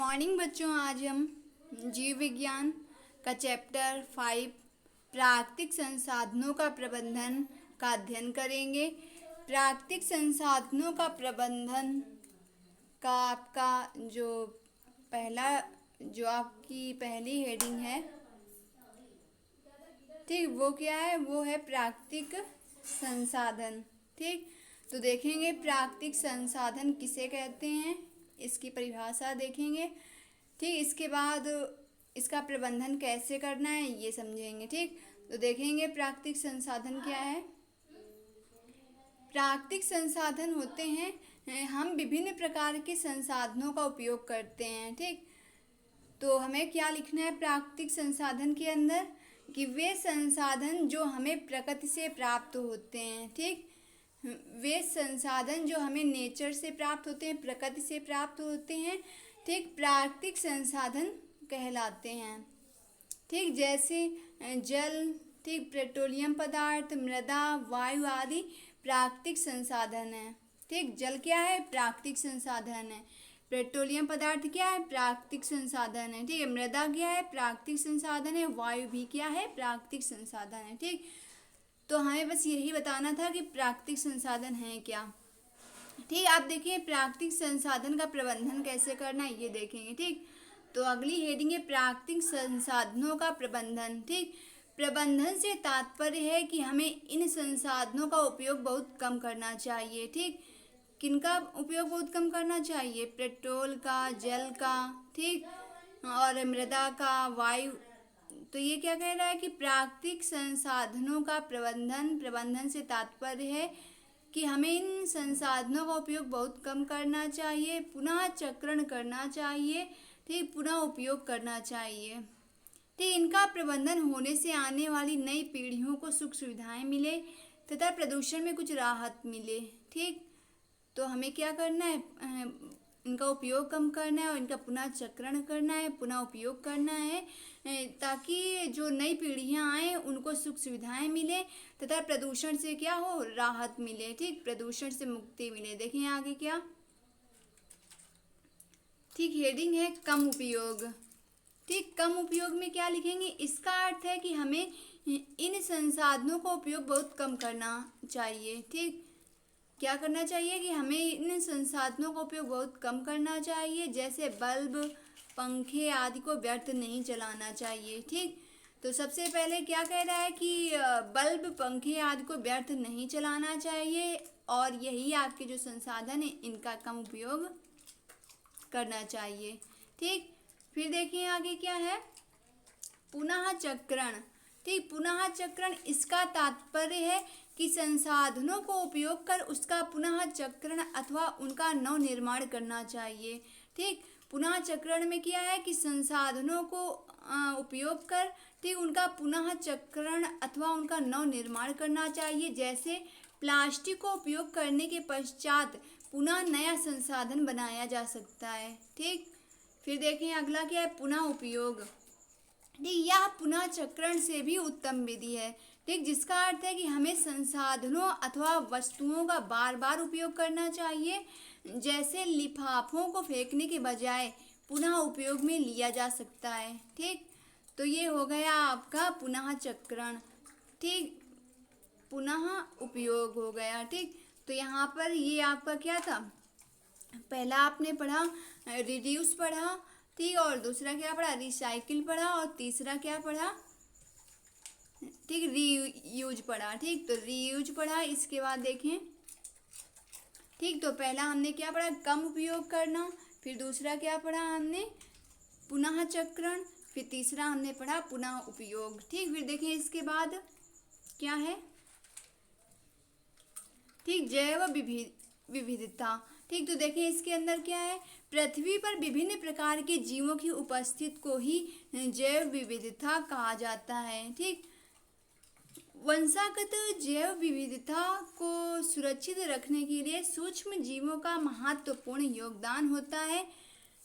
Morning बच्चों, आज हम जीव विज्ञान का चैप्टर 5 प्राकृतिक संसाधनों का प्रबंधन का अध्ययन करेंगे। प्राकृतिक संसाधनों का प्रबंधन का आपका आपकी पहली हेडिंग है, ठीक, वो क्या है? वो है प्राकृतिक संसाधन। ठीक, तो देखेंगे प्राकृतिक संसाधन किसे कहते हैं, इसकी परिभाषा देखेंगे। ठीक, इसके बाद इसका प्रबंधन कैसे करना है ये समझेंगे। ठीक, तो देखेंगे प्राकृतिक संसाधन क्या है। प्राकृतिक संसाधन होते हैं, हम विभिन्न प्रकार के संसाधनों का उपयोग करते हैं। ठीक, तो हमें क्या लिखना है प्राकृतिक संसाधन के अंदर, कि वे संसाधन जो हमें प्रकृति से प्राप्त होते हैं। ठीक, वे संसाधन जो हमें नेचर से प्राप्त होते हैं, प्रकृति से प्राप्त होते हैं, ठीक, प्राकृतिक संसाधन कहलाते हैं। ठीक, जैसे जल, ठीक, पेट्रोलियम पदार्थ, मृदा, वायु आदि प्राकृतिक संसाधन है। ठीक, जल क्या है? प्राकृतिक संसाधन है। पेट्रोलियम पदार्थ क्या है? प्राकृतिक संसाधन है। ठीक है, मृदा क्या है? प्राकृतिक संसाधन है। वायु भी क्या है? प्राकृतिक संसाधन है। ठीक, तो हमें बस यही बताना था कि प्राकृतिक संसाधन है क्या। ठीक, आप देखिए प्राकृतिक संसाधन का प्रबंधन कैसे करना है ये देखेंगे। ठीक, तो अगली हेडिंग है प्राकृतिक संसाधनों का प्रबंधन। ठीक, प्रबंधन से तात्पर्य है कि हमें इन संसाधनों का उपयोग बहुत कम करना चाहिए। ठीक, किनका उपयोग बहुत कम करना चाहिए? पेट्रोल का, जल का, ठीक, और मृदा का, वायु। तो ये क्या कह रहा है कि प्राकृतिक संसाधनों का प्रबंधन से तात्पर्य है कि हमें इन संसाधनों का उपयोग बहुत कम करना चाहिए, पुनः चक्रण करना चाहिए, ठीक, पुनः उपयोग करना चाहिए। ठीक, इनका प्रबंधन होने से आने वाली नई पीढ़ियों को सुख सुविधाएं मिले तथा प्रदूषण में कुछ राहत मिले। ठीक, तो हमें क्या करना है? इनका उपयोग कम करना है और इनका पुनः चक्रण करना है, पुनः उपयोग करना है, ताकि जो नई पीढ़ियां आए उनको सुख सुविधाएं मिले तथा प्रदूषण से क्या हो? राहत मिले। ठीक, प्रदूषण से मुक्ति मिले। देखिए आगे क्या, ठीक, हेडिंग है कम उपयोग। ठीक, कम उपयोग में क्या लिखेंगे? इसका अर्थ है कि हमें इन संसाधनों का उपयोग बहुत कम करना चाहिए। ठीक, क्या करना चाहिए कि हमें इन संसाधनों का उपयोग बहुत कम करना चाहिए, जैसे बल्ब, पंखे आदि को व्यर्थ नहीं चलाना चाहिए। ठीक, तो सबसे पहले क्या कह रहा है कि बल्ब, पंखे आदि को व्यर्थ नहीं चलाना चाहिए और यही आपके जो संसाधन है इनका कम उपयोग करना चाहिए। ठीक, फिर देखिए आगे क्या है, पुनः चक्रण। ठीक, पुनः चक्रण, इसका तात्पर्य है कि संसाधनों को उपयोग कर उसका पुनः चक्रण अथवा उनका नव निर्माण करना चाहिए। ठीक, पुनः चक्रण में क्या है कि संसाधनों को उपयोग कर, ठीक, उनका पुनः चक्रण अथवा उनका नव निर्माण करना चाहिए। जैसे प्लास्टिक को उपयोग करने के पश्चात पुनः नया संसाधन बनाया जा सकता है। ठीक, फिर देखें अगला क्या है, पुनः उपयोग। ठीक, यह पुनः चक्रण से भी उत्तम विधि है। ठीक, जिसका अर्थ है कि हमें संसाधनों अथवा वस्तुओं का बार बार उपयोग करना चाहिए। जैसे लिफाफों को फेंकने के बजाय पुनः उपयोग में लिया जा सकता है। ठीक, तो ये हो गया आपका पुनः चक्रण। ठीक, पुनः उपयोग हो गया। ठीक, तो यहाँ पर ये आपका क्या था, पहला आपने पढ़ा रिड्यूस पढ़ा, ठीक, और दूसरा क्या पढ़ा? रिसाइकिल पढ़ा, और तीसरा क्या पढ़ा? ठीक, रीयूज पढ़ा। ठीक, तो रीयूज पढ़ा। इसके बाद देखें, ठीक, तो पहला हमने क्या पढ़ा? कम उपयोग करना। फिर दूसरा क्या पढ़ा हमने? पुनः चक्रण। फिर तीसरा हमने पढ़ा पुनः उपयोग। ठीक, फिर देखें इसके बाद क्या है, ठीक, जैव विविधता। ठीक, तो देखें इसके अंदर क्या है, पृथ्वी पर विभिन्न प्रकार के जीवों की उपस्थिति को ही जैव विविधता कहा जाता है। ठीक, वंशागत जैव विविधता को सुरक्षित रखने के लिए सूक्ष्म जीवों का महत्वपूर्ण योगदान होता है।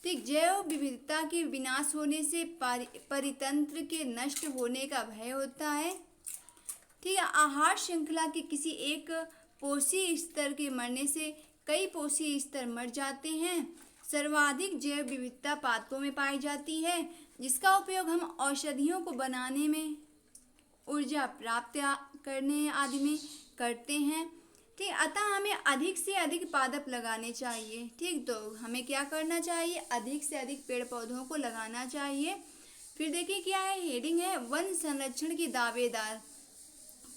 ठीक, जैव विविधता के विनाश होने से परितंत्र के नष्ट होने का भय होता है। ठीक है, आहार श्रृंखला के किसी एक पोषी स्तर के मरने से कई पोषी स्तर मर जाते हैं। सर्वाधिक जैव विविधता पादपों में पाई जाती है, जिसका उपयोग हम औषधियों को बनाने में, ऊर्जा प्राप्त करने आदि में करते हैं। ठीक, अतः हमें अधिक से अधिक पादप लगाने चाहिए। ठीक, तो हमें क्या करना चाहिए, अधिक से अधिक पेड़ पौधों को लगाना चाहिए। फिर देखिए क्या है, हेडिंग है वन संरक्षण के दावेदार।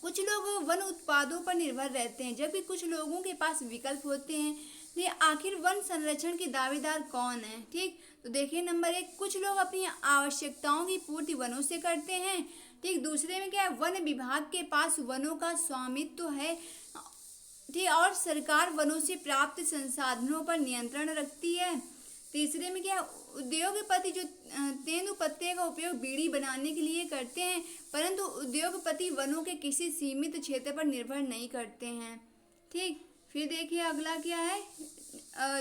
कुछ लोग वन उत्पादों पर निर्भर रहते हैं, जबकि कुछ लोगों के पास विकल्प होते हैं। ये आखिर वन संरक्षण के दावेदार कौन है? ठीक, तो देखिए नंबर 1, कुछ लोग अपनी आवश्यकताओं की पूर्ति वनों से करते हैं। ठीक, दूसरे में क्या है, वन विभाग के पास वनों का स्वामित्व है। ठीक, और सरकार वनों से प्राप्त संसाधनों पर नियंत्रण रखती है। तीसरे में क्या, उद्योगपति जो तेंदुपत्ते का उपयोग बीड़ी बनाने के लिए करते हैं, परंतु उद्योगपति वनों के किसी सीमित क्षेत्र पर निर्भर नहीं करते हैं। ठीक, फिर देखिए अगला क्या है,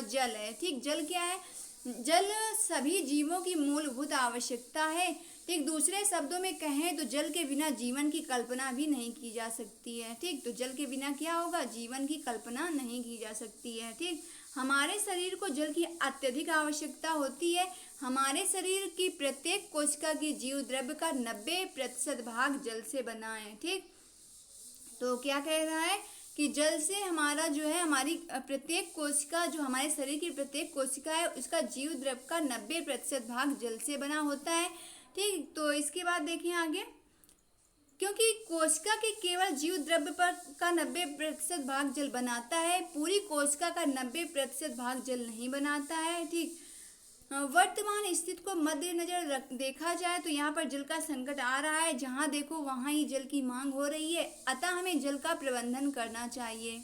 जल है। ठीक, जल क्या है, जल सभी जीवों की मूलभूत आवश्यकता है। ठीक, दूसरे शब्दों में कहें तो जल के बिना जीवन की कल्पना भी नहीं की जा सकती है। ठीक, तो जल के बिना क्या होगा, जीवन की कल्पना नहीं की जा सकती है। ठीक, हमारे शरीर को जल की अत्यधिक आवश्यकता होती है। हमारे शरीर की प्रत्येक कोशिका की जीव द्रव्य का 90% भाग जल से बना है। ठीक, तो क्या कह रहा है कि जल से हमारा जो है, हमारी प्रत्येक कोशिका, जो हमारे शरीर की प्रत्येक कोशिका है, उसका जीव द्रव्य का 90% भाग जल से बना होता है। ठीक, तो इसके बाद देखिए आगे, क्योंकि कोशिका के केवल जीव द्रव्य पर का 90% भाग जल बनाता है, पूरी कोशिका का 90% भाग जल नहीं बनाता है। ठीक, वर्तमान स्थिति को मद्देनजर देखा जाए तो यहाँ पर जल का संकट आ रहा है, जहाँ देखो वहाँ ही जल की मांग हो रही है, अतः हमें जल का प्रबंधन करना चाहिए।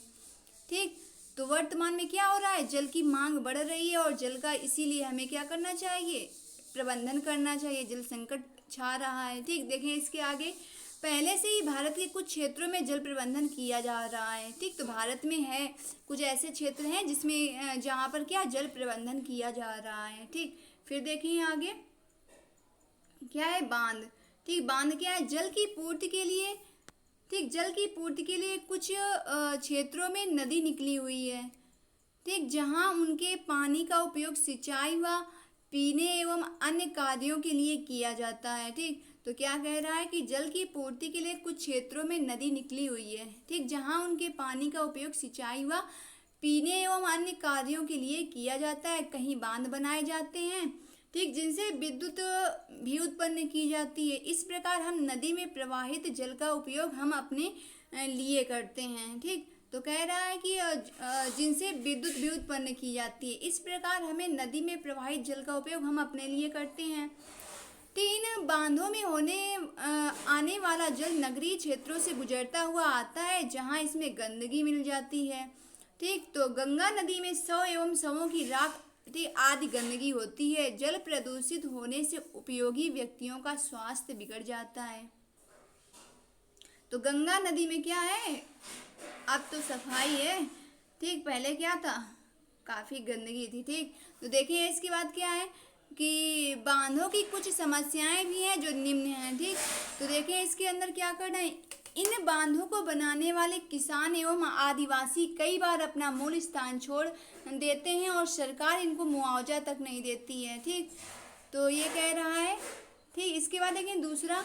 ठीक, तो वर्तमान में क्या हो रहा है, जल की मांग बढ़ रही है और जल का इसीलिए हमें क्या करना चाहिए, प्रबंधन करना चाहिए, जल संकट छा रहा है। ठीक, देखें इसके आगे, पहले से ही भारत के कुछ क्षेत्रों में जल प्रबंधन किया जा रहा है। ठीक, तो भारत में है कुछ ऐसे क्षेत्र हैं जिसमें जहाँ पर क्या जल प्रबंधन किया जा रहा है। ठीक, फिर देखिए आगे क्या है, बांध। ठीक, बांध क्या है, जल की पूर्ति के लिए। ठीक, जल की पूर्ति के लिए कुछ क्षेत्रों में नदी निकली हुई है। ठीक, जहाँ उनके पानी का उपयोग सिंचाई व पीने एवं अन्य कार्यों के लिए किया जाता है। ठीक, तो क्या कह रहा है कि जल की पूर्ति के लिए कुछ क्षेत्रों में नदी निकली हुई है। ठीक, जहाँ उनके पानी का उपयोग सिंचाई व पीने एवं अन्य कार्यों के लिए किया जाता है। कहीं बांध बनाए जाते हैं, ठीक, जिनसे विद्युत भी उत्पन्न की जाती है। इस प्रकार हम नदी में प्रवाहित जल का उपयोग हम अपने लिए करते हैं। ठीक, तो कह रहा है कि जिनसे विद्युत भी उत्पन्न की जाती है, इस प्रकार हमें नदी में प्रवाहित जल का उपयोग हम अपने लिए करते हैं। इन बांधों में आने वाला जल नगरीय क्षेत्रों से गुजरता हुआ आता है, जहां इसमें गंदगी मिल जाती है। ठीक, तो गंगा नदी में शव एवं शवों की राख आदि गंदगी होती है। जल प्रदूषित होने से उपयोगी व्यक्तियों का स्वास्थ्य बिगड़ जाता है। तो गंगा नदी में क्या है, अब तो सफाई है। ठीक, पहले क्या था, काफ़ी गंदगी थी। ठीक, तो देखिए इसके बाद क्या है कि बांधों की कुछ समस्याएं भी हैं जो निम्न हैं। ठीक, तो देखिए इसके अंदर क्या करना है, इन बांधों को बनाने वाले किसान एवं आदिवासी कई बार अपना मूल स्थान छोड़ देते हैं और सरकार इनको मुआवजा तक नहीं देती है। ठीक, तो ये कह रहा है। ठीक, इसके बाद देखिए दूसरा,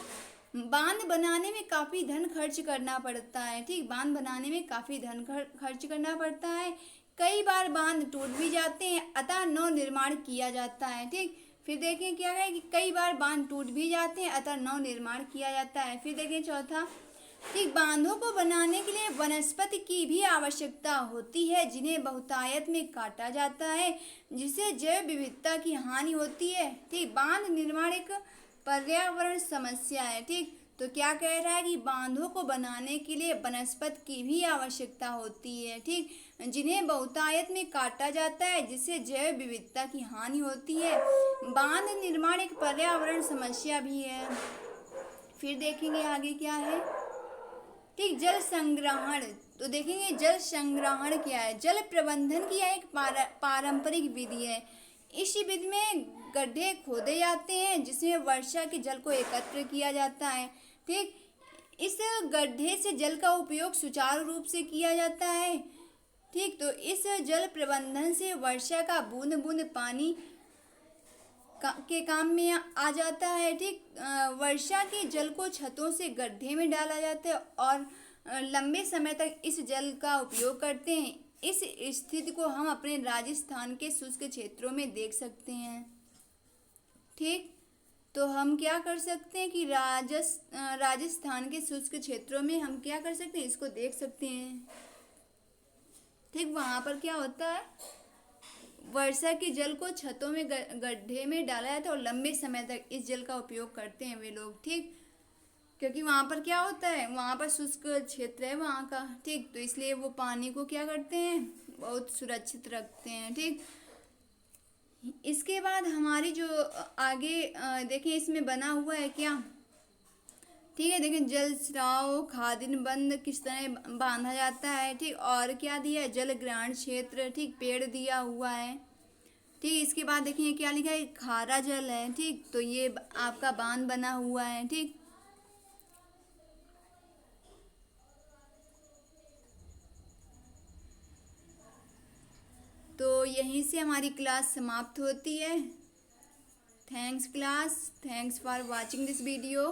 बांध बनाने में काफ़ी धन खर्च करना पड़ता है। ठीक, बांध बनाने में काफ़ी धन खर्च करना पड़ता है। कई बार बांध टूट भी जाते हैं, अतः नव निर्माण किया जाता है। ठीक, फिर देखें क्या है कि कई बार बांध टूट भी जाते हैं, अतः नव निर्माण किया जाता है। फिर देखें चौथा, ठीक, बांधों को बनाने के लिए वनस्पति की भी आवश्यकता होती है, जिन्हें बहुतायत में काटा जाता है, जिससे जैव विविधता की हानि होती है। ठीक, बांध निर्माण एक पर्यावरण समस्या है। ठीक, तो क्या कह रहा है कि बांधों को बनाने के लिए वनस्पति की भी आवश्यकता होती है। ठीक, जिन्हें बहुतायत में काटा जाता है, जिससे जैव विविधता की हानि होती है। बांध निर्माण एक पर्यावरण समस्या भी है। फिर देखेंगे आगे क्या है। ठीक, जल संग्रहण। तो देखेंगे जल संग्रहण क्या है, जल प्रबंधन की एक पारंपरिक विधि है। इस विधि में गड्ढे खोदे जाते हैं, जिसमें वर्षा के जल को एकत्र किया जाता है। ठीक, इस गड्ढे से जल का उपयोग सुचारू रूप से किया जाता है। ठीक, तो इस जल प्रबंधन से वर्षा का बूंद बूंद पानी के काम में आ जाता है। ठीक, वर्षा के जल को छतों से गड्ढे में डाला जाता है और लंबे समय तक इस जल का उपयोग करते हैं। इस स्थिति को हम अपने राजस्थान के शुष्क क्षेत्रों में देख सकते हैं। ठीक, तो हम क्या कर सकते हैं कि राजस्थान के शुष्क क्षेत्रों में हम क्या कर सकते हैं, इसको देख सकते हैं। ठीक, वहाँ पर क्या होता है, वर्षा के जल को छतों में गड्ढे में डाला जाता है और लंबे समय तक इस जल का उपयोग करते हैं वे लोग। ठीक, क्योंकि वहाँ पर क्या होता है, वहाँ पर शुष्क क्षेत्र है वहाँ का। ठीक, तो इसलिए वो पानी को क्या करते हैं, बहुत सुरक्षित रखते हैं। ठीक, इसके बाद हमारी जो आगे देखें इसमें बना हुआ है क्या। ठीक है, देखें जल स्राव खादिन बंद किस तरह बांधा जाता है। ठीक, और क्या दिया है, जल ग्रहण क्षेत्र। ठीक, पेड़ दिया हुआ है। ठीक, इसके बाद देखिए क्या लिखा है, खारा जल है। ठीक, तो ये आपका बांध बना हुआ है। ठीक, तो यहीं से हमारी क्लास समाप्त होती है। Thanks class, thanks for watching this video.